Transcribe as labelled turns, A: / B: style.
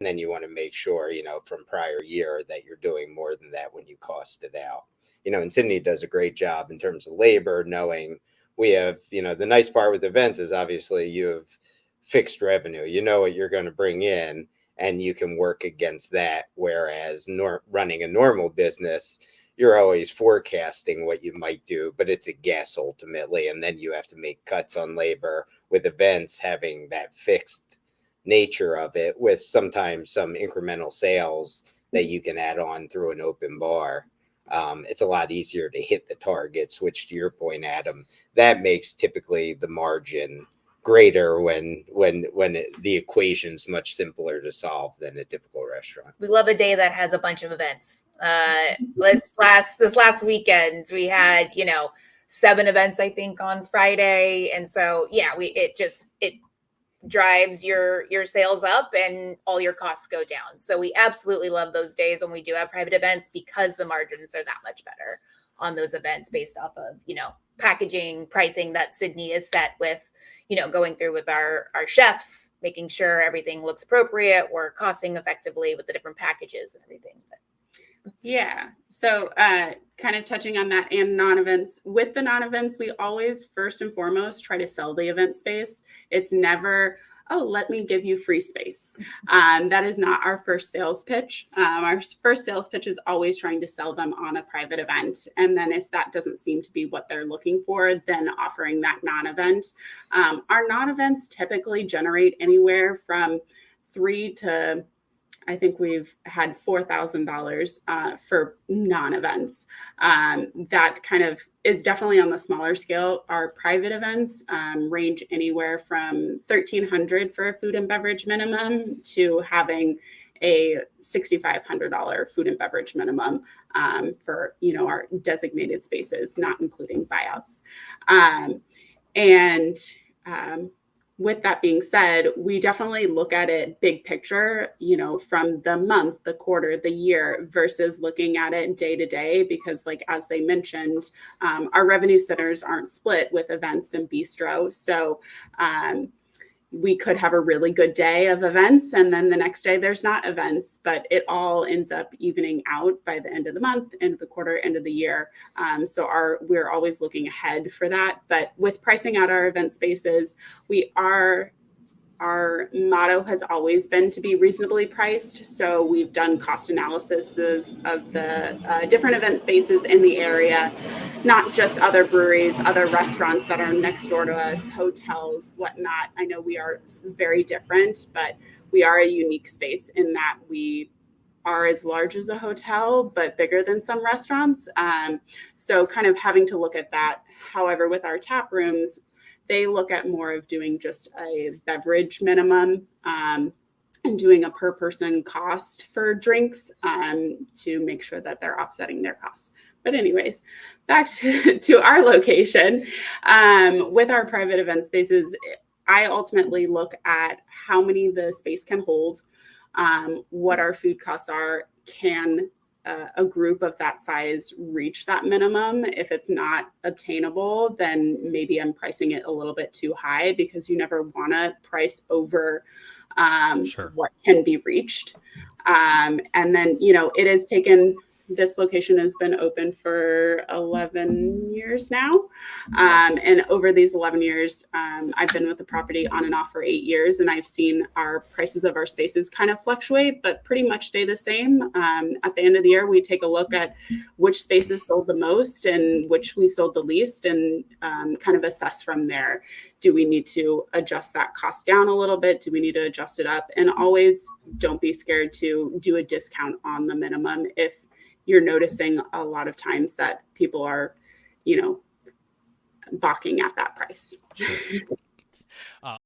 A: And then you want to make sure, from prior year that you're doing more than that when you cost it out. And Sydney does a great job in terms of labor, knowing we have, the nice part with events is obviously you have fixed revenue. You know what you're going to bring in and you can work against that. Whereas running a normal business, you're always forecasting what you might do, but it's a guess ultimately. And then you have to make cuts on labor. With events having that fixed nature of it, with sometimes some incremental sales that you can add on through an open bar. It's a lot easier to hit the targets, which to your point, Adam, that makes typically the margin greater when the equation's much simpler to solve than a typical restaurant.
B: We love a day that has a bunch of events. This last weekend we had 7 events I think on Friday, and so it drives your sales up and all your costs go down. So we absolutely love those days when we do have private events, because the margins are that much better on those events based off of packaging, pricing that Sydney is set with, going through with our chefs, making sure everything looks appropriate, we're costing effectively with the different packages and everything.
C: Yeah. So kind of touching on that and non-events. With the non-events, we always first and foremost try to sell the event space. It's never, oh, let me give you free space. That is not our first sales pitch. Our first sales pitch is always trying to sell them on a private event. And then if that doesn't seem to be what they're looking for, then offering that non-event. Our non-events typically generate anywhere from $3,000 to, I think we've had $4,000 for non-events. That kind of is definitely on the smaller scale. Our private events range anywhere from $1,300 for a food and beverage minimum to having a $6,500 food and beverage minimum for our designated spaces, not including buyouts. With that being said, we definitely look at it big picture, from the month, the quarter, the year, versus looking at it day to day, because as they mentioned, our revenue centers aren't split with events and bistro. So we could have a really good day of events, and then the next day there's not events, but it all ends up evening out by the end of the month, end of the quarter, end of the year. So we're always looking ahead for that. But with pricing out our event spaces, our motto has always been to be reasonably priced. So we've done cost analysis of the different event spaces in the area, not just other breweries, other restaurants that are next door to us, hotels, whatnot. I know we are very different, but we are a unique space in that we are as large as a hotel, but bigger than some restaurants. So kind of having to look at that. However, with our tap rooms, they look at more of doing just a beverage minimum and doing a per person cost for drinks to make sure that they're offsetting their costs. But anyways, back to our location. With our private event spaces, I ultimately look at how many the space can hold, what our food costs are, can a group of that size reach that minimum. If it's not obtainable, then maybe I'm pricing it a little bit too high, because you never want to price over what can be reached. And then, it has taken, this location has been open for 11 years now. And over these 11 years, I've been with the property on and off for 8 years, and I've seen our prices of our spaces kind of fluctuate, but pretty much stay the same. At the end of the year, we take a look at which spaces sold the most and which we sold the least, and kind of assess from there. Do we need to adjust that cost down a little bit? Do we need to adjust it up? And always don't be scared to do a discount on the minimum if you're noticing a lot of times that people are, balking at that price.
D: Sure.